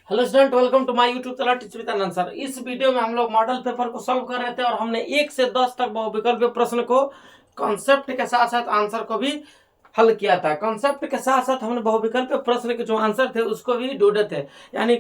Hello student, welcome to my YouTube channel teacher with Anand sir. इस video में हम लोग मॉडल पेपर को सॉल्व कर रहे थे और हमने 1 से 10 तक बहुविकल्पीय प्रश्न को कॉन्सेप्ट के साथ साथ आंसर को भी हल किया था। कॉन्सेप्ट के साथ साथ हमने बहुविकल्पीय प्रश्न के जो आंसर थे उसको भी ढूंढे थे, यानी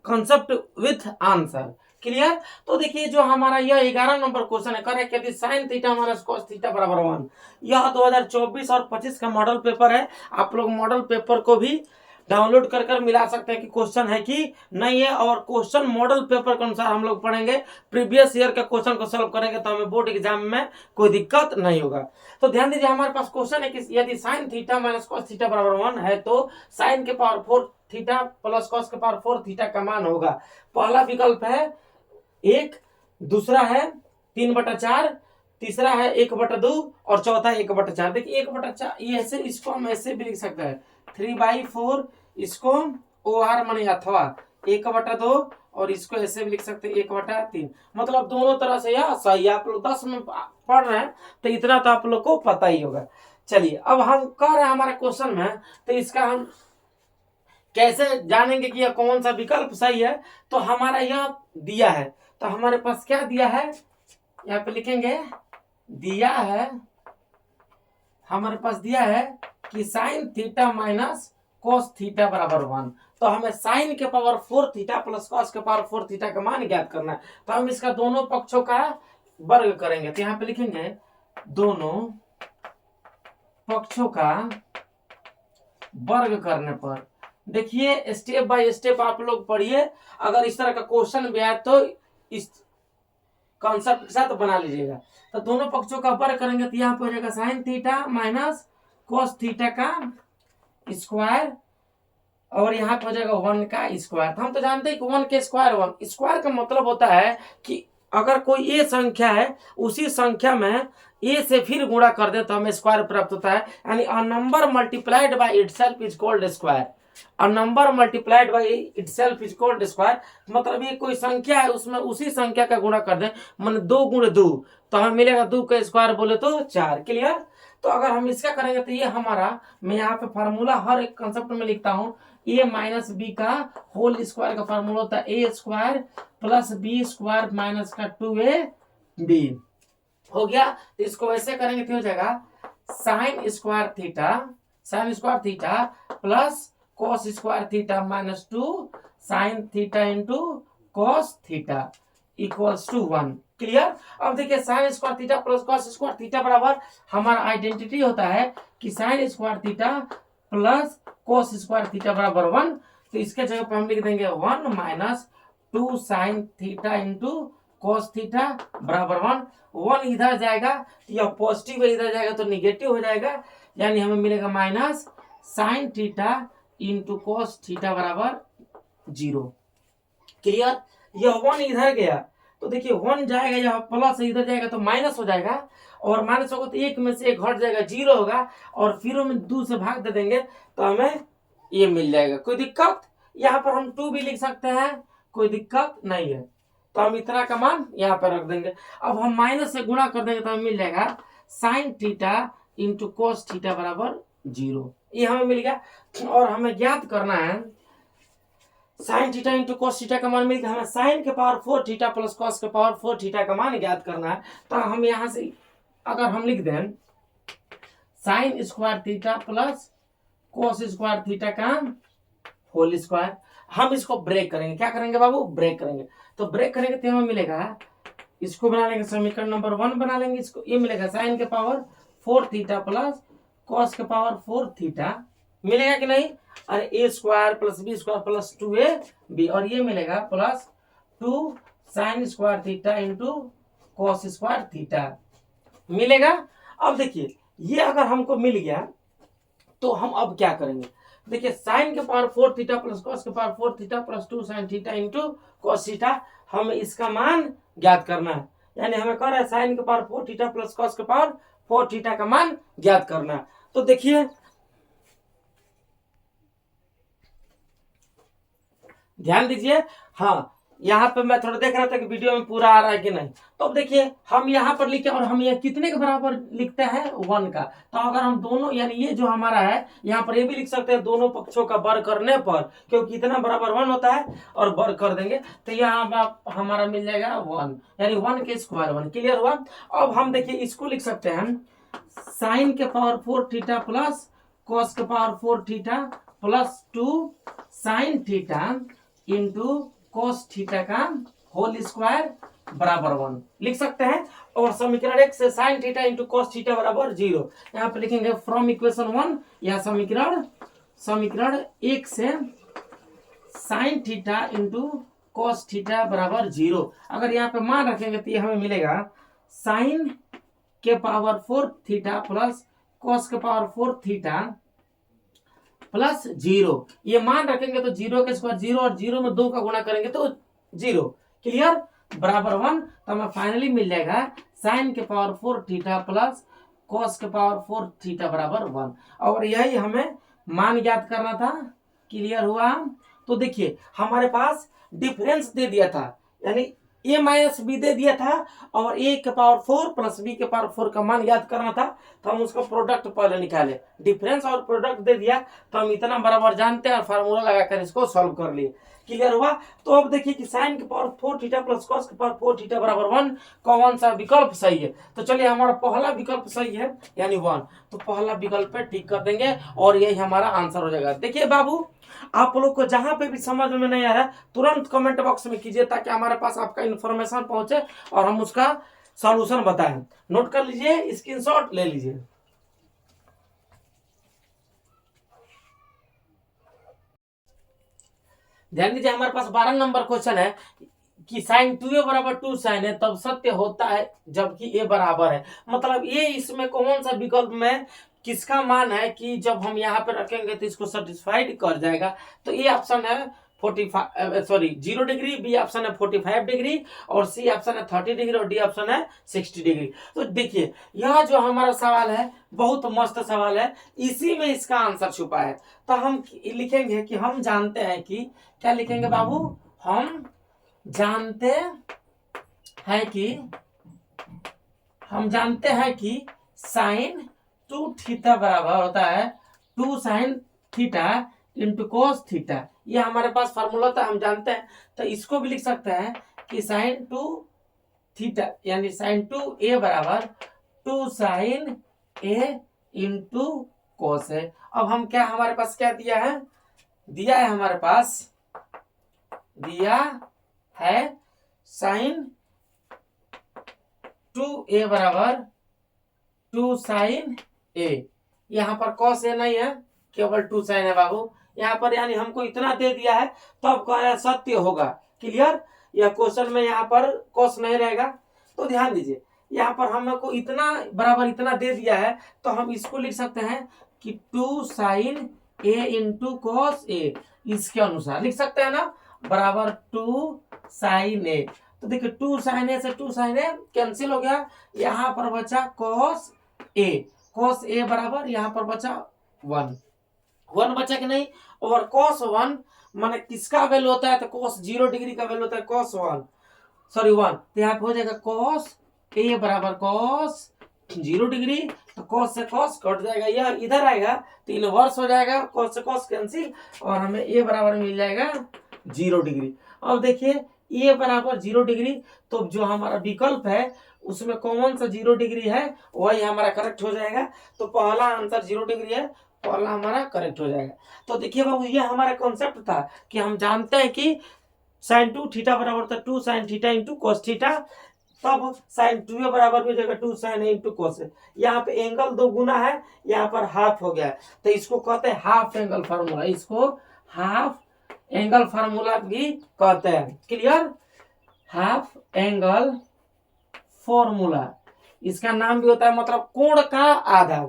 कॉन्सेप्ट विथ आंसर। क्लियर? तो देखिए, जो हमारा यह 11 नंबर क्वेश्चन है, करेक्ट यदि sine theta minus cos theta बराबर 1। यह 2024 और 25 का मॉडल पेपर है। आप लोग मॉडल पेपर को भी डाउनलोड कर कर मिला सकते हैं कि क्वेश्चन है कि नहीं है, और क्वेश्चन मॉडल पेपर के अनुसार हम लोग पढ़ेंगे। प्रीवियस ईयर के क्वेश्चन को सॉल्व करेंगे तो हमें बोर्ड एग्जाम में कोई दिक्कत नहीं होगा। तो ध्यान दीजिए, हमारे पास क्वेश्चन है कि यदि sine theta minus cos theta बराबर 1 है तो साइन के पावर 4 थीटा प्लस कॉस के पावर 4 थीटा का मान होगा। पहला विकल्प है 1, दूसरा है 3/4, तीसरा है 1/2 और चौथा 1/4। देखिए 1/4 ये ऐसे, इसको हम ऐसे भी लिख सकते हैं 3/4, इसको OR माने अथवा 1/2 और इसको ऐसे भी लिख सकते हैं 1/3। मतलब दोनों तरह से यह सही है। आप लोग 10 में पढ़ रहे हैं तो इतना तो आप लोग को पता ही होगा। चलिए, अब हम कह रहे हैं हमारे क्वेश्चन में, तो इसका हम कैसे जानेंगे कि यह कौन सा विकल्प सही है। तो हमारा यह दिया है, तो हमारे पास क्या दिया है, यहाँ पे लिखेंगे दिया है, हमारे पास दिया है कि sine theta minus cos theta बराबर 1। तो हमें साइन के पावर 4 थीटा प्लस कॉस के पावर 4 थीटा का मान ज्ञात करना है। तो हम इसका दोनों पक्षों का वर्ग करेंगे। तो यहाँ पे लिखेंगे दोनों पक्षों का वर्ग करने पर, देखिए स्टेप बाय स्टेप आप लोग पढ़िए। अगर इस तरह का क्वेश्चन भी आए तो इस कॉन्सेप्ट के साथ बना लीजिएगा। तो दोनों पक्षों का वर्ग करेंगे तो यहाँ पे हो जाएगा sine theta minus cos theta का स्क्वायर, और यहाँ पे हो जाएगा 1 का स्क्वायर। तो हम तो जानते हैं कि 1 के स्क्वायर 1 स्क्वायर का मतलब होता है कि अगर कोई ए संख्या है उसी संख्या में ए से फिर गुणा कर दे तो हमें स्क्वायर प्राप्त होता है। यानी a number multiplied by itself is called square. A number multiplied by itself is called square. मतलब ये कोई संख्या है, उसमें उसी संख्या का गुणा कर दे, मान 2 × 2 तो हमें मिलेगा 2 का स्क्वायर बोले तो 4। क्लियर? तो अगर हम इसका करेंगे तो ये हमारा, मैं यहाँ पे फार्मूला हर एक कंसेप्ट में लिखता हूँ, ए माइनस बी का होल स्क्वायर का फार्मूला होता है ए square plus b square minus का 2ab हो गया। तो इसको ऐसे करेंगे तो हो जाएगा sine square theta plus cos square theta minus 2 sine theta into cos theta equals to 1। Clear? अब देखिए sine square theta plus cos square theta बराबर हमारा आइडेंटिटी होता है कि sine square theta plus cos square theta बराबर 1। तो इसके जगह पर हम लिख देंगे 1 minus 2 sine theta into cos theta बराबर 1। 1 इधर जाएगा, यह पॉजिटिव है, इधर जाएगा तो निगेटिव हो जाएगा, यानी हमें मिलेगा minus sign theta into cos theta बराबर 0। क्लियर? यह 1 इधर गया तो देखिए 1 जाएगा, यह प्लस इधर जाएगा तो माइनस हो जाएगा, और माइनस होगा तो एक में से एक हट जाएगा, 0 होगा, और फिर हम 2 से भाग दे देंगे तो हमें ये मिल जाएगा। कोई दिक्कत? यहाँ पर हम 2 भी लिख सकते हैं, कोई दिक्कत नहीं है। तो हम इतना का मान यहाँ पर रख देंगे। अब हम माइनस से गुणा कर देंगे तो हमें मिल जाएगा sign theta into cos theta बराबर 0। ये हमें मिल गया। और हमें ज्ञात करना है sign theta into cos theta का मान मिल गया। हमें साइन के पावर 4 थीटा प्लस कॉस के पावर 4 थीटा का मान ज्ञात करना है। तो हम यहाँ से अगर हम लिख दें sign square theta plus cos square theta का होल स्क्वायर, हम इसको ब्रेक करेंगे। क्या करेंगे बाबू? ब्रेक करेंगे। तो ब्रेक करेंगे तो हमें मिलेगा, इसको बना लेंगे समीकरण नंबर 1 बना लेंगे। इसको ये मिलेगा साइन के पावर 4 थीटा प्लस कॉस के पावर 4 थीटा, मिलेगा कि नहीं? अरे a square plus b square plus 2ab, और ये मिलेगा plus 2 sine square theta into cos square theta मिलेगा। अब देखिए ये अगर हमको मिल गया तो हम अब क्या करेंगे? देखिए साइन के पावर 4 थीटा प्लस कॉस के power 4 theta plus 2 sine theta into cos theta, हमें इसका मान ज्ञात करना है। यानी हमें कह रहा है साइन के पावर 4 थीटा प्लस कॉस के पावर 4 थीटा का मान ज्ञात करना है। तो देखिए ध्यान दीजिए, हाँ यहाँ पे मैं थोड़ा देख रहा था कि वीडियो में पूरा आ रहा है कि नहीं। तो अब देखिए हम यहाँ पर लिखे और हम ये कितने के बराबर लिखते हैं 1 का। तो अगर हम दोनों यानी ये जो हमारा है यहाँ पर ये भी लिख सकते हैं दोनों पक्षों का वर्ग करने पर, क्योंकि कितना बराबर 1 होता है और वर्ग कर देंगे तो यहाँ हमारा मिल जाएगा 1 यानी 1 के स्क्वायर 1। क्लियर हुआ। अब हम देखिए इसको लिख सकते हैं साइन के पावर 4 थीटा प्लस कॉस के power 4 theta plus 2 sine theta into cos theta का होल स्क्वायर बराबर 1 लिख सकते हैं। और समीकरण 1 से sign theta into cos theta बराबर 0 यहाँ पे लिखेंगे फ्रॉम इक्वेशन 1 या समीकरण 1 से sign theta into cos theta बराबर 0। अगर यहाँ पे मान रखेंगे तो ये हमें मिलेगा साइन के पावर 4 थीटा प्लस कॉस के पावर 4 थीटा प्लस 0। ये मान रखेंगे तो 0 के स्क्वायर 0 और 0 में 2 का गुणा करेंगे तो 0। क्लियर बराबर 1। तो हमें फाइनली मिल जाएगा साइन के पावर 4 थीटा प्लस कॉस के पावर 4 थीटा बराबर 1। और यही हमें मान ज्ञात करना था। क्लियर हुआ। तो देखिए हमारे पास डिफरेंस दे दिया था यानी a माइनस बी दे दिया था और a के पावर 4 प्लस b के पावर 4 का मान याद करना था। तो हम उसका प्रोडक्ट पहले निकाले, डिफरेंस और प्रोडक्ट दे दिया तो हम इतना बराबर जानते हैं और फार्मूला लगाकर इसको सॉल्व कर लिए। क्लियर हुआ। तो अब देखिए कि साइन के पावर 4 थीटा प्लस कॉस के पावर 4 थीटा बराबर 1 कौन सा विकल्प सही है। तो चलिए हमारा पहला विकल्प सही है यानी 1, तो पहला विकल्प पे टिक कर देंगे और यही हमारा आंसर हो जाएगा। देखिए बाबू आप लोग को जहां पे भी समझ में नहीं आ रहा तुरंत कमेंट बॉक्स में कीजिए ताकि हमारे पास आपका इंफॉर्मेशन पहुंचे और हम उसका सॉल्यूशन बताएं। नोट कर लीजिए, स्क्रीनशॉट ले लीजिए। ध्यान दीजिए हमारे पास 12 नंबर क्वेश्चन है कि साइन 2a बराबर 2 साइन है तब सत्य होता है जबकि a बराबर है। मतलब ये इसमें कौन सा विकल्प में किसका मान है कि जब हम यहाँ पे रखेंगे तो इसको सेटिस्फाइड कर जाएगा। तो ये ऑप्शन है 0 डिग्री, बी ऑप्शन है 45 डिग्री और सी ऑप्शन है 30 डिग्री और डी ऑप्शन है 60 डिग्री। तो देखिए यह जो हमारा सवाल है बहुत मस्त सवाल है, इसी में इसका आंसर छुपा है। तो हम लिखेंगे कि हम जानते हैं कि क्या लिखेंगे बाबू, हम जानते हैं कि साइन 2 थीटा बराबर होता है 2 sine theta into cos theta. ये हमारे पास फार्मूला था, हम जानते हैं। तो इसको भी लिख सकते हैं कि साइन 2 थीटा यानी साइन 2a बराबर 2 साइन a इंटू कोस है। अब हम क्या हमारे पास क्या दिया है हमारे पास दिया है साइन 2a बराबर 2 साइन a। यहाँ पर कॉस a नहीं है, केवल 2 साइन है बाबू। यहाँ पर यानी हमको इतना दे दिया है तो अब कह रहा है सत्य होगा। क्लियर। यह क्वेश्चन में यहाँ पर कॉस नहीं रहेगा। तो ध्यान दीजिए यहाँ पर हमको इतना बराबर इतना दे दिया है तो हम इसको लिख सकते हैं कि 2 sine a into cos a। इसके अनुसार लिख सकते हैं ना, बराबर 2 साइन a। तो देखिए 2 साइन a से 2 साइन a कैंसिल हो गया, यहाँ पर बचा कॉस a बराबर यहाँ पर बचा 1 बचा कि नहीं। और cos 1 माने किसका वैल्यू होता है तो cos 0 डिग्री का वैल्यू होता है cos 1 तो यहाँ पे हो जाएगा cos a बराबर cos 0 डिग्री। तो cos से cos कट जाएगा, यह इधर आएगा तो इनवर्स हो जाएगा, cos से cos कैंसिल और हमें a बराबर मिल जाएगा 0 डिग्री। अब देखिए a बराबर 0 डिग्री तो जो हमारा विकल्प है उसमें कौन सा 0 डिग्री है वही हमारा करेक्ट हो जाएगा। तो पहला आंसर 0 डिग्री है, पहला हमारा करेक्ट हो जाएगा। तो देखिए बाबू ये हमारा कॉन्सेप्ट था कि हम जानते हैं कि साइन 2 थीटा बराबर था 2 sine theta into cos theta. तब साइन 2a बराबर भी हो जाएगा 2 साइन a इंटू कॉस। यहाँ पे एंगल 2 गुना है, यहाँ पर हाफ हो गया है तो इसको कहते हैं हाफ एंगल फार्मूला। इसको हाफ एंगल फार्मूला भी कहते हैं। क्लियर। हाफ एंगल फॉर्मूला इसका नाम भी होता है, मतलब कोण का आधा।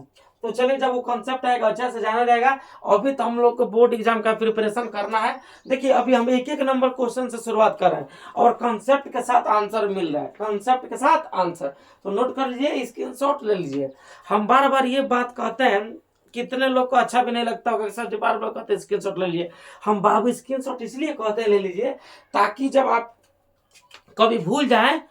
तो चलिए जब वो कॉन्सेप्ट आएगा अच्छे से जाना जाएगा। अभी तो हम लोग को बोर्ड एग्जाम का प्रिपरेशन करना है। देखिए अभी हम एक नंबर क्वेश्चन से शुरुआत कर रहे हैं और कॉन्सेप्ट के साथ आंसर मिल रहा है, कॉन्सेप्ट के साथ आंसर। तो नोट कर लीजिए, स्क्रीनशॉट ले लीजिए। हम बार बार ये बात कहते हैं, कितने लोग को अच्छा भी नहीं लगता होगा सर बार बार कहते हैं स्क्रीनशॉट ले लीजिए। हम बाबू स्क्रीनशॉट इसलिए कहते हैं ले लीजिए ताकि जब आप कभी भूल जाए,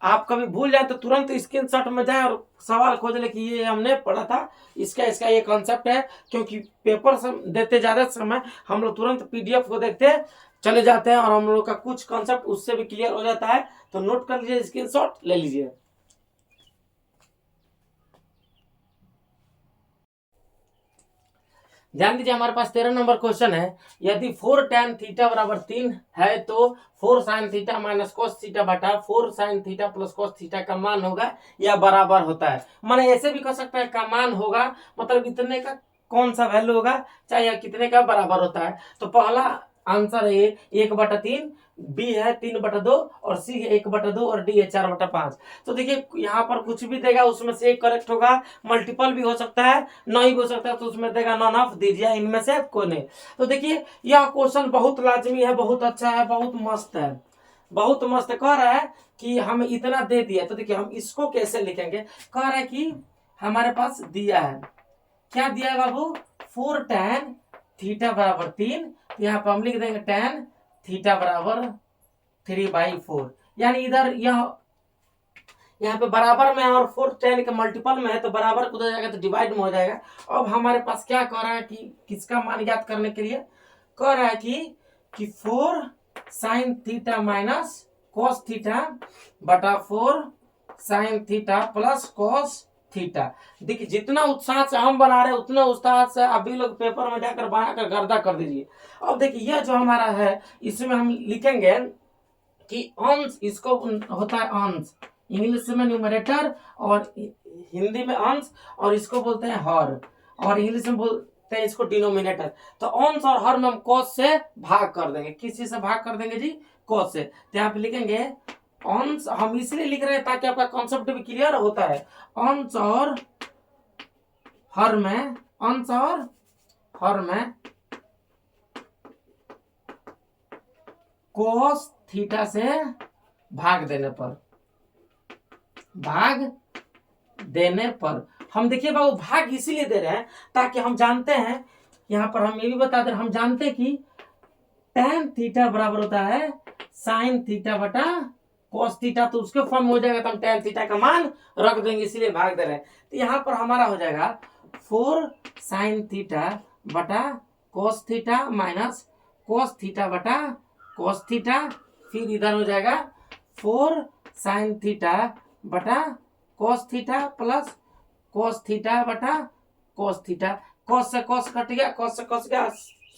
आप कभी भूल जाए तो तुरंत स्क्रीनशॉट में जाए और सवाल खोज ले कि ये हमने पढ़ा था, इसका इसका ये कॉन्सेप्ट है। क्योंकि पेपर देते ज़्यादा समय हम लोग तुरंत पीडीएफ को देखते चले जाते हैं और हम लोग का कुछ कॉन्सेप्ट उससे भी क्लियर हो जाता है। तो नोट कर लीजिए, स्क्रीनशॉट ले लीजिए। ध्यान दीजिए, हमारे पास 13 नंबर क्वेश्चन है। यदि 4 tan थीटा बराबर 3 है तो 4 sin theta minus cos theta बटा 4 sin theta plus cos theta का मान होगा या बराबर होता है। माने ऐसे भी कह सकता है का मान होगा, मतलब इतने का कौन सा वैल्यू होगा, चाहे या कितने का बराबर होता है। तो पहला आंसर है 1/3, बी है 3/2 और सी है 1/2 और डी है 4/5। तो देखिए यहाँ पर कुछ भी देगा उसमें से एक करेक्ट होगा, मल्टीपल भी हो सकता है, नहीं हो सकता है, तो उसमें देगा नॉन ऑफ दीजिए इनमें से कोई नहीं। तो देखिए यह क्वेश्चन बहुत लाजमी है, बहुत अच्छा है, बहुत मस्त है, बहुत मस्त कह रहा है कि हमें इतना दे दिया। तो देखिए हम इसको कैसे लिखेंगे, कह रहा है कि हमारे पास दिया है, क्या दिया है बाबू, 4 tan थीटा बराबर 3। तो यहाँ पर हम लिख देंगे tan थीटा बराबर 3/4, यानी इधर यह यहाँ पे बराबर में और 4 tan के मल्टीपल में है तो बराबर को हो जाएगा तो डिवाइड में हो जाएगा। अब हमारे पास क्या कह रहा है कि किसका मान ज्ञात करने के लिए कह रहा है कि 4 sin theta minus cos theta बटा 4 sin theta plus cos theta. देखिए जितना उत्साह से हम बना रहे हैं उतना उत्साह से अभी लोग पेपर में जाकर बनाकर गर्दा कर दीजिए। अब देखिए यह जो हमारा है इसमें हम लिखेंगे कि अंश, इसको होता है अंश, इंग्लिश में न्यूमरेटर और हिंदी में अंश, और इसको बोलते हैं हर, और इंग्लिश में बोलते हैं इसको डिनोमिनेटर। तो अंश और हर में हम cos से भाग कर देंगे, किस चीज से भाग कर देंगे जी, cos से। तो यहाँ पे लिखेंगे अंश, हम इसलिए लिख रहे हैं ताकि आपका कॉन्सेप्ट भी क्लियर होता है। अंश और हर में, अंश और हर में cos थीटा से भाग देने पर हम देखिए बाबू भाग इसीलिए दे रहे हैं ताकि हम जानते हैं, यहाँ पर हम ये भी बता दें, हम जानते हैं कि tan थीटा बराबर होता है sin थीटा बटा cos थीटा, तो उसके फॉर्म में हो जाएगा तो हम tan थीटा का मान रख देंगे, इसीलिए भाग दे रहे हैं। तो यहाँ पर हमारा हो जाएगा 4 sin थीटा बटा cos theta minus cos theta बटा cos थीटा, फिर इधर हो जाएगा 4 sin थीटा बटा cos theta plus cos theta बटा cos थीटा। cos से cos कट गया, cos से cos गया,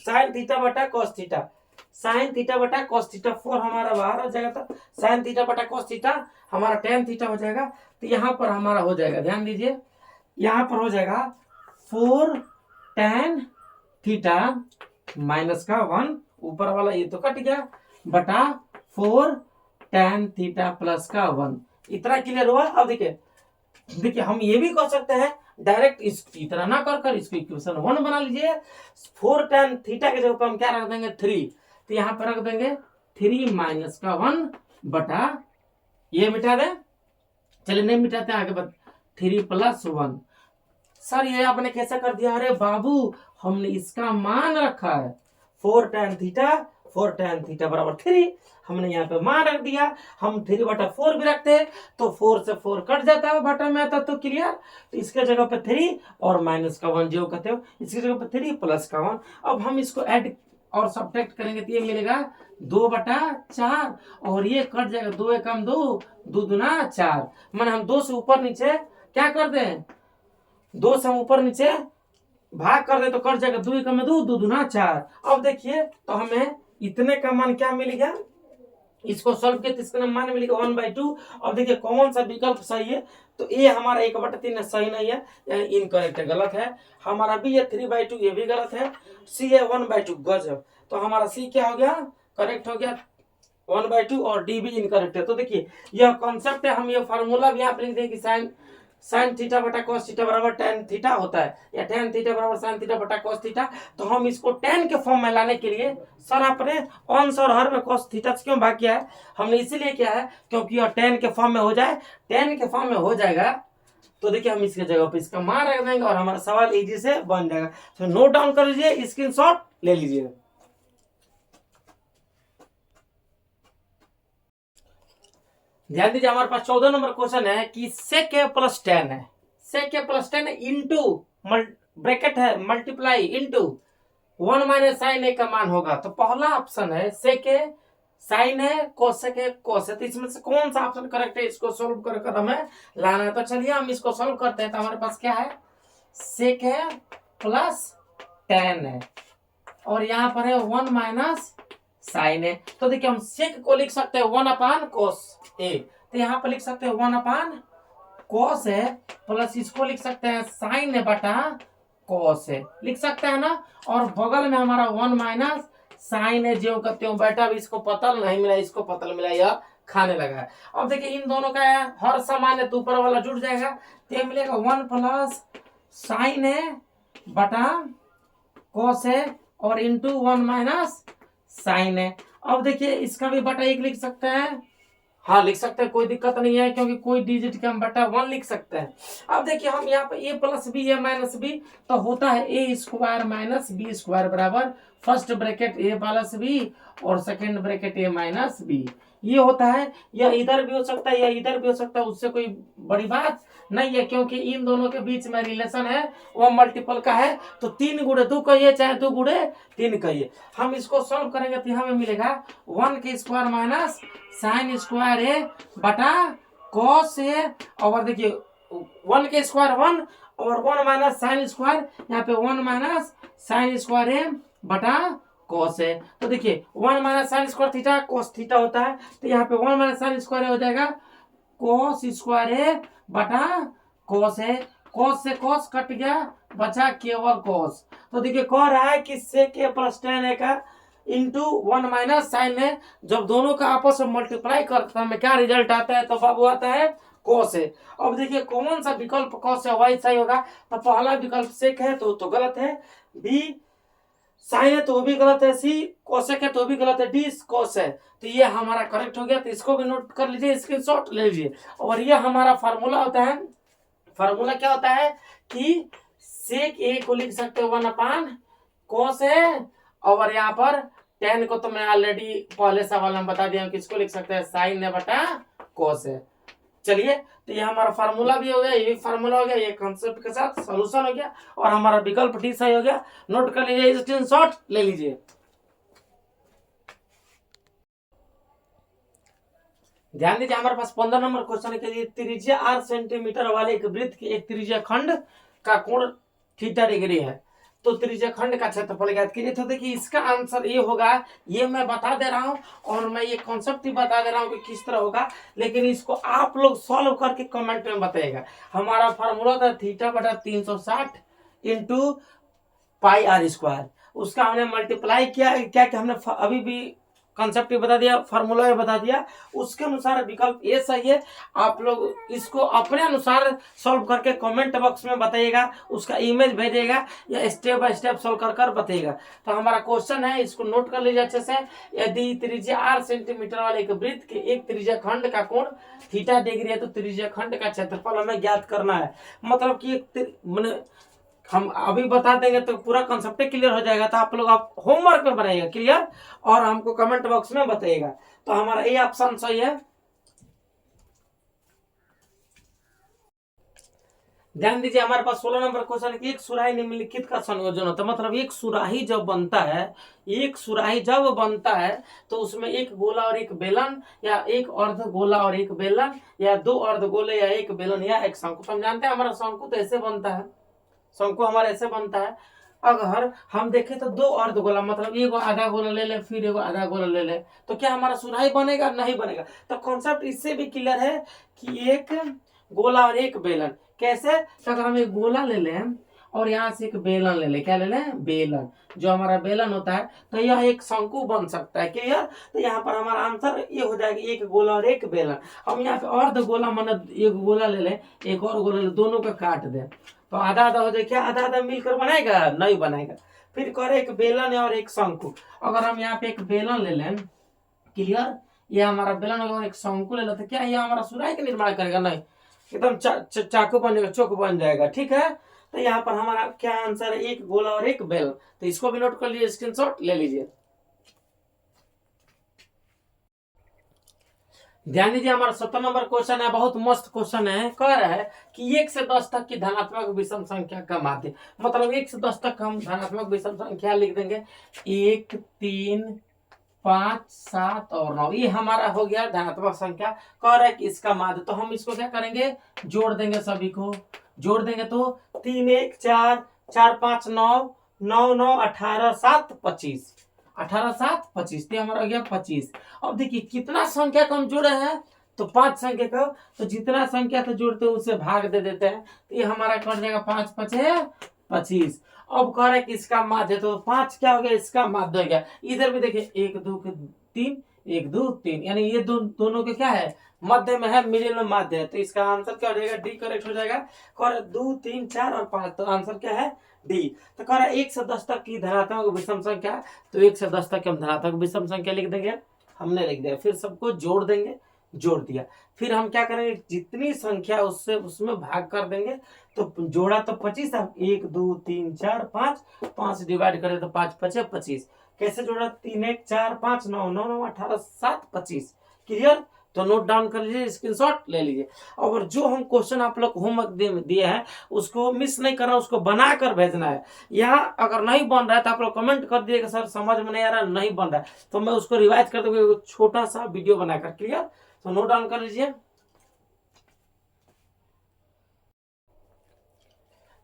sin थीटा बटा cos थीटा, sin थीटा बटा cos थीटा, 4 हमारा बाहर हो जाएगा तो sin थीटा बटा cos थीटा हमारा tan थीटा हो जाएगा। तो यहाँ पर हमारा हो जाएगा, ध्यान दीजिए यहाँ पर हो जाएगा 4 tan थीटा माइनस का 1, ऊपर वाला ये तो कट गया, बटा 4 tan थीटा प्लस का 1। इतना क्लियर हुआ। अब देखिए हम ये भी कह सकते हैं डायरेक्ट इस इतना ना कर इसको इक्वेशन 1 बना लीजिए। 4 tan थीटा के जगह पर हम क्या रख देंगे 3, तो यहाँ पर रख देंगे 3 माइनस का 1 बटा, ये मिटा दें, चलिए नहीं मिटाते आगे 3 प्लस 1। सर ये आपने कैसे कर दिया, अरे बाबू हमने इसका मान रखा है 4 tan थीटा बराबर 3, हमने यहाँ पे मान रख दिया। हम 3/4 भी रखते हैं तो 4 से 4 कट जाता है, बटा में आता तो क्लियर। तो इसके जगह पे 3 और माइनस का 1 जो कहते हो, इसकी जगह पे 3 प्लस का 1। अब हम इसको ऐड और सब्ट्रैक्ट करेंगे तो ये मिलेगा 2/4 और ये कट जाएगा, 2 एकम 2, 2 दूना 4। माने हम 2 से ऊपर नीचे क्या कर दें, 2 से हम ऊपर नीचे भाग कर दे तो कट जाएगा, 2 एकम 2, 2 दूना 4। अब देखिए तो हमें इतने का मान क्या मिलेगा, इसको सॉल्व किया तो इसका मान मिलेगा 1/2। अब देखिए कौन सा विकल्प सही है, तो ए हमारा 1/3 सही नहीं है, यानी इनकरेक्ट है, गलत है। हमारा बी है 3/2, ये भी गलत है। सी है 1/2, गजब। तो हमारा सी क्या हो गया, करेक्ट हो गया 1/2, और डी भी इनकरेक्ट है। तो देखिए यह कॉन्सेप्ट है, हम ये फार्मूला भी यहाँ पे लिख देंगे कि sin थीटा बटा cos थीटा बराबर tan थीटा होता है, या tan थीटा बराबर sin थीटा बटा cos थीटा। तो हम इसको tan के फॉर्म में लाने के लिए, सर आपने अंश और हर में cos थीटा से क्यों भाग किया है, हमने इसीलिए किया है क्योंकि यह tan के फॉर्म में हो जाए, tan के फॉर्म में हो जाएगा तो देखिए हम इसके जगह पे इसका मान रख देंगे और हमारा सवाल इजी से बन जाएगा। तो नोट डाउन कर लीजिए, स्क्रीनशॉट ले लीजिए। ध्यान दीजिए हमारे पास 14 नंबर क्वेश्चन है कि sec a प्लस 10 है, sec a plus 10 into bracket है मल्टीप्लाई इंटू 1 माइनस साइन ए का मान होगा। तो पहला ऑप्शन है sec a साइन है, कोसेक है, कोस है। तो इसमें से कौन सा ऑप्शन करेक्ट है, इसको सोल्व कर कर हमें लाना है। तो चलिए हम इसको सोल्व करते हैं। तो हमारे पास क्या है, सेक है प्लस 10 है और यहाँ पर है 1 माइनस साइन है। तो देखिए हम सेक को लिख सकते हैं 1 अपान कोस ए, तो यहाँ पर लिख सकते हैं 1 अपान कोस है प्लस इसको लिख सकते हैं साइन है बटा कोस है, लिख सकते हैं ना। और बगल में हमारा 1 माइनस साइन है, ज्यों का त्यों बैठा। भी इसको पतल नहीं मिला, इसको पतल मिला, यह खाने लगा है। अब देखिए इन दोनों का हर समान है तो ऊपर वाला जुड़ जाएगा, तो ये मिलेगा 1 प्लस साइन है बटा कोस है और इंटू 1 माइनस साइन है। अब देखिए इसका भी बटा 1 लिख सकते हैं, हाँ लिख सकते हैं, कोई दिक्कत नहीं है क्योंकि कोई डिजिट का हम बटा 1 लिख सकते हैं। अब देखिए हम यहाँ पे a plus B A minus B, तो होता है ए स्क्वायर माइनस बी स्क्वायर बराबर first bracket A plus B और second bracket A minus B, ये होता है। यह इधर भी हो सकता है, यह इधर भी हो सकता है, उससे कोई बड़ी बात नहीं है क्योंकि इन दोनों के बीच में रिलेशन है वो मल्टीपल का है। तो 3 गुणे 2 कहिए चाहे 2 गुणे 3 कहिए। हम इसको सॉल्व करेंगे तो हमें मिलेगा 1 के स्क्वायर माइनस साइन स्क्वायर है बटा कॉस है। और देखिए 1 के स्क्वायर 1 और 1 माइनस साइन स्क्वायर, यहाँ पे 1 माइनस साइन स्क्वायर है बटा कॉस है। तो देखिए 1 minus sign square theta cos theta होता है, तो यहाँ पे 1 माइनस साइन स्क्वायर हो जाएगा कॉस स्क्वायर है बटा कॉस है। कॉस से कॉस कट गया, बचा केवल कॉस। तो देखिए कह रहा है कि सेक ए प्लस 10 ए का इंटू 1 माइनस साइन है, जब दोनों का आपस में मल्टीप्लाई करता है हमें क्या रिजल्ट आता है, तो बाबू आता है कॉस है। अब देखिए कौन सा विकल्प कॉस है वही सही होगा। तो पहला विकल्प सेक है तो गलत है, बी साइन है तो वो भी गलत है, सी कोसेक है तो भी गलत है, डी कोस है। तो ये हमारा करेक्ट हो गया। तो इसको भी नोट कर लीजिए, स्क्रीनशॉट ले लीजिए। और ये हमारा फार्मूला होता है, फार्मूला क्या होता है कि सेक ए को लिख सकते हो 1 अपान कोस है, और यहाँ पर 10 को तो मैं ऑलरेडी पहले सवाल में बता दिया हूँ, किसको लिख सकते हैं साइन है बटा कोस है। चलिए तो ये हमारा फार्मूला भी हो गया, ये भी फार्मूला हो गया, ये कॉन्सेप्ट के साथ सॉल्यूशन हो गया और हमारा विकल्प डी सही हो गया। नोट कर लीजिए, स्क्रीनशॉट ले लीजिए। ध्यान दीजिए हमारे पास 15 नंबर क्वेश्चन के लिए त्रिज्या 8 सेंटीमीटर वाले एक वृत्त के एक त्रिज्या खंड का कोण थीटा डिग्री है, तो त्रिज्या खंड का क्षेत्रफल ज्ञात कीजिए। तो देखिए इसका आंसर ये होगा, ये मैं बता दे रहा हूं और मैं ये कॉन्सेप्ट ही बता दे रहा हूं कि किस तरह होगा, लेकिन इसको आप लोग सॉल्व करके कमेंट में बताइएगा। हमारा फार्मूला था थीटा बटा 360 इंटू पाई आर स्क्वायर, उसका हमने मल्टीप्लाई किया, क्या कि हमने अभी भी कॉन्सेप्ट बता दिया, फार्मूला भी बता दिया, उसके अनुसार विकल्प ए सही है। आप लोग इसको अपने अनुसार सॉल्व करके कमेंट बॉक्स में बताइएगा, उसका इमेज भेजिएगा या स्टेप बाय स्टेप सॉल्व कर कर बताइएगा। तो हमारा क्वेश्चन है, इसको नोट कर लीजिए अच्छे से। यदि त्रिज्या 8 सेंटीमीटर वाले एक वृत्त के एक त्रिज्या खंड का कोण थीटा डिग्री है, तो त्रिज्या खंड का क्षेत्रफल हमें ज्ञात करना है। मतलब कि हम अभी बता देंगे तो पूरा कॉन्सेप्ट क्लियर हो जाएगा। तो आप लोग आप होमवर्क में बनाइएगा क्लियर और हमको कमेंट बॉक्स में बताइएगा। तो हमारा ये ऑप्शन सही है। ध्यान दीजिए हमारे पास 16 नंबर क्वेश्चन, एक सुराही निम्नलिखित का संयोजन होता है। मतलब एक सुराही जब बनता है, एक सुराही जब बनता है तो उसमें एक गोला और एक बेलन, या एक अर्ध गोला और एक बेलन, या 2 अर्ध गोले या एक बेलन या एक शंकु। तो हम जानते हैं हमारा शंकु तो ऐसे बनता है, शंकु हमारा ऐसे बनता है। अगर हम देखें तो 2 अर्ध गोला, मतलब एगो आधा गोला ले ले फिर एगो आधा गोला ले ले, तो क्या हमारा सुराही बनेगा? नहीं बनेगा। तो कॉन्सेप्ट इससे भी क्लियर है कि एक गोला और एक बेलन। कैसे? तो अगर हम एक गोला ले लें और यहाँ से एक बेलन ले लें, क्या ले लें? बेलन। जो हमारा बेलन होता है तो यह एक शंकु बन सकता है, क्लियर। तो यहाँ पर हमारा आंसर ये हो जाएगा, एक गोला और एक बेलन। हम यहाँ पे अर्ध गोला मतलब एक गोला ले लें, एक और गोला ले, दोनों का काट दें तो आधा आधा हो जाए। क्या आधा आधा मिलकर बनाएगा? नहीं बनाएगा। फिर करे एक बेलन और एक शंकु। अगर हम यहाँ पे एक बेलन ले लें, क्लियर, ये हमारा बेलन और एक शंकु ले लेते, क्या ये हमारा सुराही का निर्माण करेगा? नहीं, एकदम चाकू बन जाएगा, चौक बन जाएगा, ठीक है। तो यहाँ पर हमारा क्या आंसर है? एक गोला और एक बेलन। तो इसको भी नोट कर लीजिए, स्क्रीनशॉट ले लीजिए। ध्यान दीजिए, हमारा 17 नंबर क्वेश्चन है, बहुत मस्त क्वेश्चन है। कह रहा है कि 1 से 10 तक की धनात्मक विषम संख्या का माध्य, मतलब 1 से 10 तक हम धनात्मक विषम संख्या लिख देंगे, 1, 3, 5, 7 और 9, ये हमारा हो गया धनात्मक संख्या। कह रहा है कि इसका माध्य, तो हम इसको क्या करेंगे, जोड़ देंगे, सभी को जोड़ देंगे। तो 3, 1, 4, 4, 5, 9, 9, 9, 18, 7, 25, 18, 7, 25, तो हमारा हो गया 25। अब देखिए कितना संख्या को हम जोड़े हैं, तो 5 संख्या को, तो जितना संख्या तो जोड़ते हैं उससे भाग दे देते हैं, तो ये हमारा कट जाएगा 5, 5 है 25। अब कह रहे हैं कि इसका माध्य, तो 5 क्या हो गया, इसका माध्य हो गया। इधर भी देखिए 1, 2, 3, 1, 2, 3, यानी ये दोनों के क्या है, मध्य में है, मिडिल में माध्य है, तो इसका आंसर क्या हो जाएगा, डी करेक्ट हो जाएगा। कह 2, 3, 4 और 5, तो आंसर क्या है, डी। तो कह रहा है 1 से 10 तक की धनात्मक विषम संख्या, तो 1 से 10 तक हम धनात्मक विषम संख्या लिख देंगे, हमने लिख दिया। फिर सबको जोड़ देंगे, जोड़ दिया। फिर हम क्या करेंगे, जितनी संख्या उससे उसमें भाग कर देंगे, तो जोड़ा तो 25 था, 1, 2, 3, 4, 5, 5 डिवाइड करें तो 5, 5 है 25। कैसे जोड़ा, 3, 1, 4, 5, 9, 9, 9, 18, 7, 25। क्लियर, तो नोट डाउन कर लीजिए, स्क्रीनशॉट ले लीजिए। और जो हम क्वेश्चन आप लोग होमवर्क दिए हैं उसको मिस नहीं करना, उसको बना कर भेजना है। यहाँ अगर नहीं बन रहा है तो आप लोग कमेंट कर दिएगा, सर समझ में नहीं आ रहा, नहीं बन रहा है, तो मैं उसको रिवाइज कर दूंगा, छोटा सा वीडियो बनाकर। क्लियर, तो नोट डाउन कर लीजिए।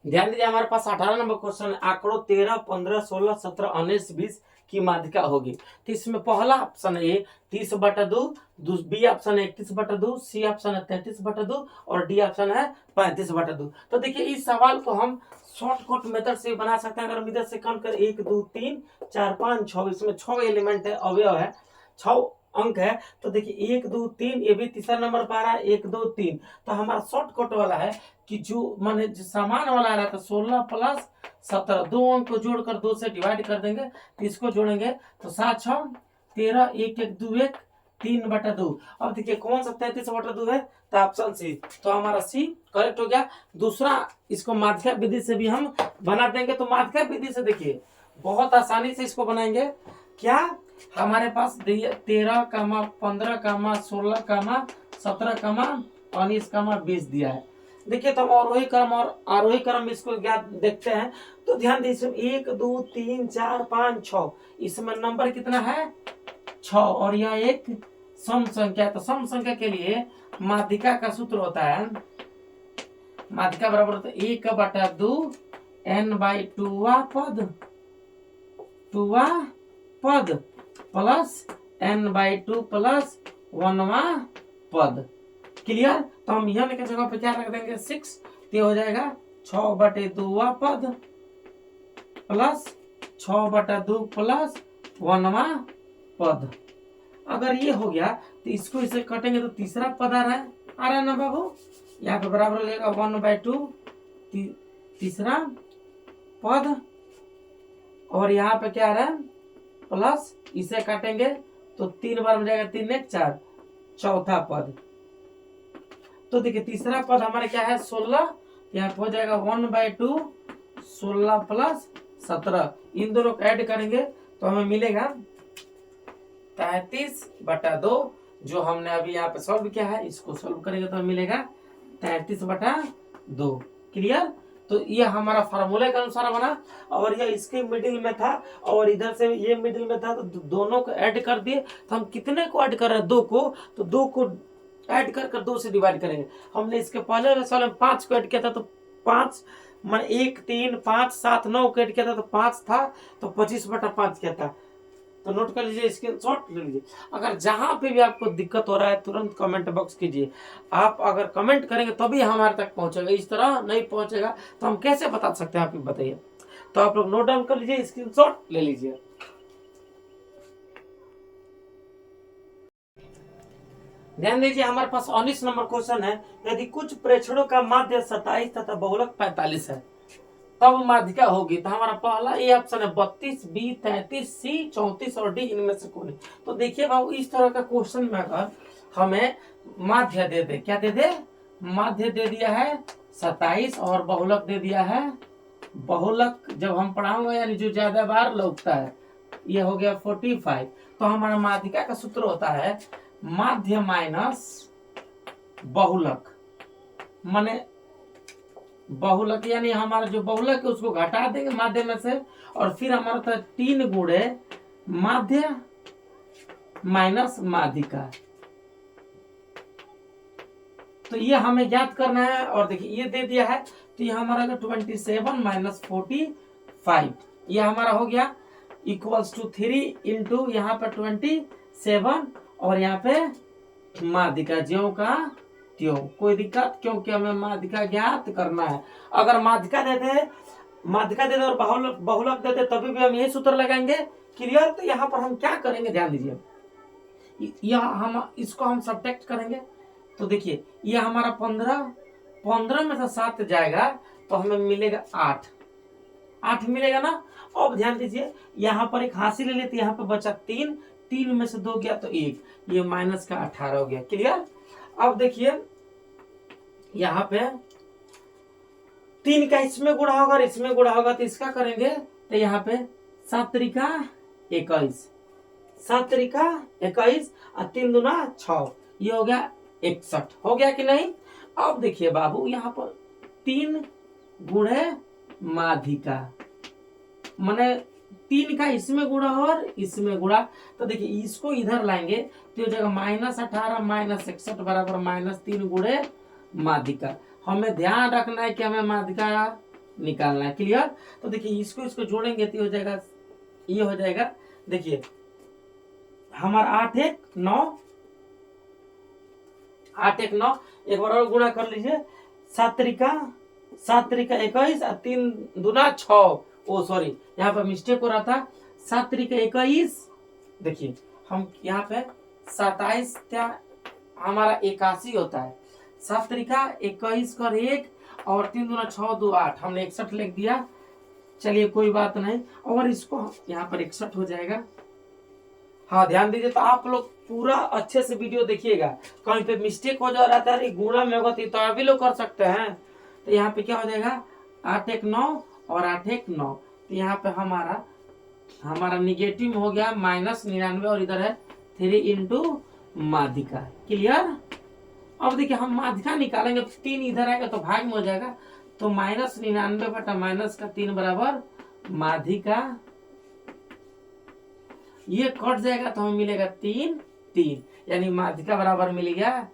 ध्यान दीजिए, हमारे पास 18 नंबर क्वेश्चन है, आंकड़ों 13, 15, 16, 17, 19, 20 की माध्यिका होगी। तो इसमें पहला ऑप्शन है 30/2, बी ऑप्शन है 31/2, सी ऑप्शन है 33/2 और डी ऑप्शन है 35/2। तो देखिए इस सवाल को हम शॉर्टकट मेथड से बना सकते हैं। अगर हम इधर से काउंट करें 1, 2, 3, 4, 5, 6, इसमें 6 एलिमेंट है, अवयव है, 6 अंक है। तो देखिए 1, 2, 3, ये भी तीसरा नंबर पर आ रहा है, 1, 2, 3। तो हमारा शॉर्टकट वाला है कि जो माने समान वाला आ रहा था 16 प्लस 17, 2 अंक को जोड़कर 2 से डिवाइड कर देंगे, तो इसको जोड़ेंगे तो 7, 6, 13, 1, 1, 2, 1, 3/2। अब देखिए कौन सा 33/2 है, तो ऑप्शन सी, तो हमारा सी करेक्ट हो गया। दूसरा, इसको माध्यिका विधि से भी हम बना देंगे। तो माध्यिका विधि से देखिए बहुत आसानी से इसको बनाएंगे। क्या हमारे पास 13, 15, 16, 17, 19, 20 दिया है। देखिए तो हम अवरोही क्रम और आरोही क्रम इसको ज्ञात देखते हैं। तो ध्यान दीजिए 1, 2, 3, 4, 5, 6, इसमें नंबर कितना है, 6, और यह एक सम संख्या। तो सम संख्या के लिए माध्यिका का सूत्र होता है, माध्यिका बराबर होता है 1/2 n/2 पद, 2 पद प्लस n/2 प्लस 1 पद। क्लियर, तो हम यह के जगह पे क्या रख देंगे 6, तो हो जाएगा 6/2 पद प्लस 6/2 प्लस 1 पद। अगर ये हो गया तो इसको इसे कटेंगे तो तीसरा पद आ रहा है ना बाबू, यहाँ पे बराबर लेगा 1/2 तीसरा पद, और यहाँ पे क्या आ रहा है प्लस, इसे काटेंगे तो 3 बार हो जाएगा, 3, 1, 4, चौथा पद। तो देखिए तीसरा पद हमारे क्या है 16, यहाँ पे हो जाएगा 1/2 16 प्लस 17, इन दोनों को ऐड करेंगे तो हमें मिलेगा 33/2। जो हमने अभी यहाँ पे सॉल्व किया है, इसको सॉल्व करेंगे तो हमें मिलेगा 33/2। क्लियर, तो ये हमारा फार्मूले के अनुसार बना, और ये इसके मिडिल में था और इधर से ये मिडिल में था, तो दोनों को ऐड कर दिए। तो हम कितने को ऐड कर रहे हैं, 2 को, तो 2 को ऐड कर 2 से डिवाइड करेंगे। हमने इसके पहले वाले सवाल में 5 को ऐड किया था, तो 5 मान 1, 3, 5, 7, 9 को ऐड किया था, तो 5 था, तो 25/5 किया था। तो नोट कर लीजिए, स्क्रीनशॉट ले लीजिए। अगर जहां पे भी आपको दिक्कत हो रहा है तुरंत कमेंट बॉक्स कीजिए। आप अगर कमेंट करेंगे तभी हमारे तक पहुंचेगा, इस तरह नहीं पहुंचेगा तो हम कैसे बता सकते हैं, आप ही बताइए। तो आप लोग नोट डाउन कर लीजिए, स्क्रीनशॉट ले लीजिए। ध्यान दीजिए, हमारे पास 19 नंबर क्वेश्चन है, यदि कुछ प्रेक्षणों का माध्य 27 तथा बहुलक 45 है तब माध्यिका होगी। तो हमारा पहला ये ऑप्शन है 32, बी 33, सी 34 और डी इनमें से कौन है। तो देखिए बाबू, इस तरह का क्वेश्चन में अगर हमें माध्य दे दे, क्या दे दे, माध्य दे दिया है 27 और बहुलक दे दिया है, बहुलक जब हम पढ़ाऊंगे यानी जो ज्यादा बार लौटता है, ये हो गया 45। तो हमारा माध्यिका का सूत्र होता है माध्य माइनस बहुलक, माने बहुलक यानी हमारा जो बहुलक है उसको घटा देंगे माध्य में से, और फिर हमारा था 3 गुणे माध्य माइनस माध्यिका। तो ये हमें ज्ञात करना है, और देखिए ये दे दिया है, तो ये हमारा 27 माइनस 45 ये हमारा हो गया इक्वल्स टू 3 इंटू यहाँ पर 27 और यहाँ पे माध्यिका ज्यों का त्यों। कोई दिक्कत, क्योंकि हमें माध्यिका ज्ञात करना है। अगर माध्यिका देते और बहुलक देते तभी भी हम यही सूत्र लगाएंगे। क्लियर? तो यहाँ पर हम क्या करेंगे, ध्यान दीजिए, यह हम इसको हम सब्ट्रैक्ट करेंगे। तो देखिए ये हमारा 15 में से 7 जाएगा तो हमें मिलेगा 8 मिलेगा ना। अब ध्यान दीजिए यहाँ पर एक हासिल ले लेते, यहाँ पे बचा 3 में से 2 गया तो 1, ये माइनस का 18 हो गया। क्लियर? अब देखिए यहाँ पे 3 का इसमें गुणा होगा और इसमें गुणा होगा, तो इसका करेंगे तो यहाँ पे 7 त्रिका 21, 7 त्रिका 21 और 3 दूना 6, ये हो गया 61। हो गया कि नहीं? अब देखिए बाबू यहाँ पर 3 गुणे माध्यिका, माने 3 का इसमें गुणा और इसमें गुणा, तो देखिए इसको इधर लाएंगे तो हो जाएगा -18 माइनस 61 बराबर -3 गुणे माध्यिका। हमें ध्यान रखना है कि हमें माध्यिका निकालना है। क्लियर? तो देखिए इसको जोड़ेंगे तो हो जाएगा, ये हो जाएगा, देखिए हमारा 8 1 9, 8 1 9, एक बार और गुणा कर लीजिए, 7 त्रिका 21 और 3 दूना 6, ओ सॉरी यहाँ पर मिस्टेक हो रहा था, 7 त्रिका 21, देखिए हम यहाँ पे 27 क्या हमारा 81 होता है, 7 त्रिका 21 कर 1 और 3 दूना 6 2 8, हमने 61 लिख दिया। चलिए कोई बात नहीं, और इसको यहाँ पर 61 हो जाएगा। हाँ ध्यान दीजिए, तो आप लोग पूरा अच्छे से वीडियो देखिएगा, कहीं पे मिस्टेक हो जा रहा था, अरे गुणा में होगा तो अभी लोग कर सकते हैं। तो यहाँ पे क्या हो जाएगा 8 1 9 और 8 1 9, तो यहाँ पे हमारा निगेटिव हो गया -99 और इधर है 3 इंटू माध्यिका। क्लियर? अब देखिए हम माध्यिका निकालेंगे, 3 इधर आएगा तो भाग में हो जाएगा, तो -99 बटा -3 बराबर माध्यिका, ये कट जाएगा तो हमें मिलेगा 3 यानी माध्यिका बराबर मिल गया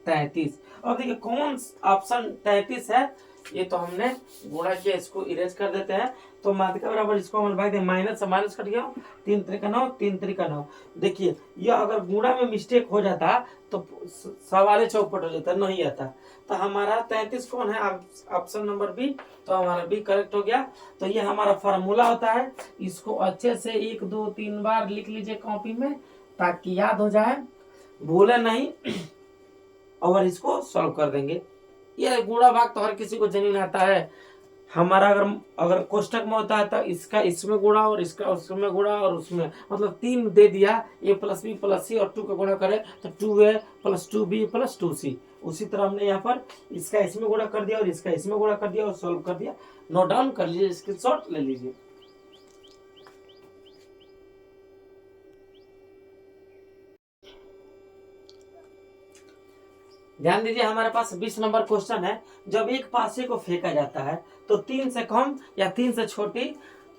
33। और देखिए कौन ऑप्शन 33 है, ये तो हमने गुणा किया, इसको इरेज कर देते हैं। तो माध्यिका बराबर इसको हम भाग दें, माइनस से माइनस कट गया, 3 त्रिका 9 3 त्रिका 9। देखिए ये अगर गुणा में मिस्टेक हो जाता तो सवाल चौपट हो जाता, नहीं आता। तो हमारा 33 कौन है, ऑप्शन नंबर बी, तो हमारा बी करेक्ट हो गया। तो ये हमारा फार्मूला होता है, इसको अच्छे से 1 2 3 बार लिख लीजिए कॉपी में ताकि याद हो जाए, भूले नहीं, और इसको सॉल्व कर देंगे। ये गुणा भाग तो हर किसी को जेन्युइन आता है। हमारा अगर कोष्टक में होता है तो इसका इसमें गुणा और इसका उसमें गुणा, और उसमें मतलब 3 दे दिया, a + b + c और 2 का गुणा करें तो 2a + 2b + 2c। उसी तरह हमने यहाँ पर इसका इसमें गुणा कर दिया और इसका इसमें गुणा कर दिया और सॉल्व कर दिया। नोट डाउन कर लीजिए, स्क्रीनशॉट ले लीजिए। ध्यान दीजिए हमारे पास 20 नंबर क्वेश्चन है। जब एक पासे को फेंका जाता है तो 3 से कम या 3 से छोटी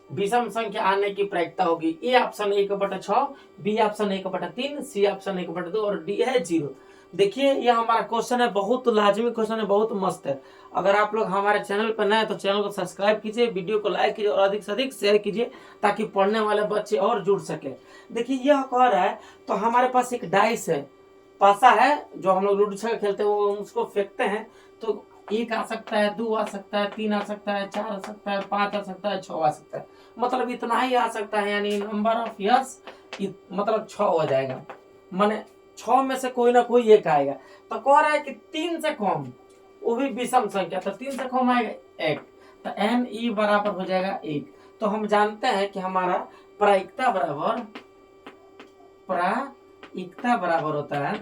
विषम संख्या आने की प्रायिकता होगी। A option 1/6, B option 1/3, C option 1/2 और डी है 0। देखिए ये हमारा क्वेश्चन है, बहुत लाजमी क्वेश्चन है, बहुत मस्त है। अगर आप लोग हमारे चैनल पर नए हैं तो चैनल को सब्सक्राइब कीजिए, वीडियो को लाइक कीजिए और अधिक से अधिक शेयर कीजिए ताकि पढ़ने वाले बच्चे और जुड़ सके। देखिए यह कह रहा है, तो हमारे पास एक डाइस है, पासा है, जो हम लोग लूडो छक्का खेलते हैं, वो उसको फेंकते हैं तो 1 आ सकता है, 2 आ सकता है, 3 आ सकता है, 4 आ सकता है, 5 आ सकता है, 6 आ सकता है, मतलब इतना ही आ सकता है, यानी नंबर ऑफ इयर्स मतलब 6 हो जाएगा, माने 6 में से कोई ना कोई एक आएगा। तो कह रहा है कि 3 से कम, वो भी विषम संख्या, तो 3 से कम आएगा 1, तो एन ई बराबर हो जाएगा 1। तो हम जानते हैं कि हमारा प्रायिकता बराबर होता है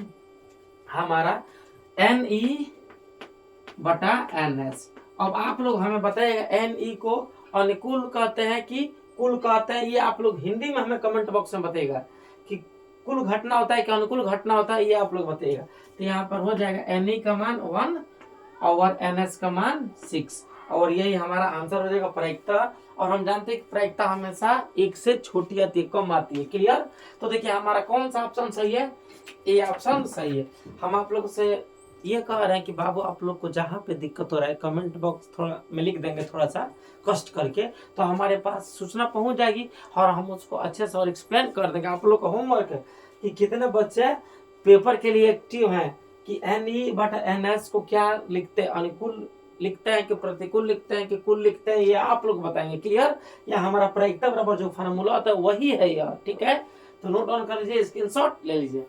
हमारा एन ई बटा एन एस। अब आप लोग हमें बताइएगा एन ई को अनुकूल कहते हैं कि कुल कहते हैं, ये आप लोग हिंदी में हमें कमेंट बॉक्स में बताइएगा कि प्रतिकूल घटना होता है कि अनुकूल घटना होता है, ये आप लोग बताइएगा। तो यहाँ पर हो जाएगा NE का मान 1 और NS का मान 6, और यही हमारा आंसर हो जाएगा प्रायिकता। और हम जानते हैं कि प्रायिकता हमेशा 1 से छोटी आती है, कम आती है। क्लियर? तो देखिए हमारा कौन सा ऑप्शन सही है, ए ऑप्शन सही है। हम आप लोग से ये कह रहे हैं कि बाबू आप लोग को जहाँ पे दिक्कत हो रहा है कमेंट बॉक्स थोड़ा में लिख देंगे, थोड़ा सा कष्ट करके, तो हमारे पास सूचना पहुंच जाएगी और हम उसको अच्छे से और एक्सप्लेन कर देंगे। आप लोग का होमवर्क है कि कितने बच्चे पेपर के लिए एक्टिव हैं, कि NE बटा NS को क्या लिखते हैं, अनुकूल लिखते हैं कि प्रतिकूल लिखते हैं कि कुल लिखते हैं, ये आप लोग बताएंगे। क्लियर? या हमारा प्रायिकता बराबर जो फार्मूला होता है वही है यार, ठीक है? तो नोट डाउन कर लीजिए, स्क्रीनशॉट ले लीजिए।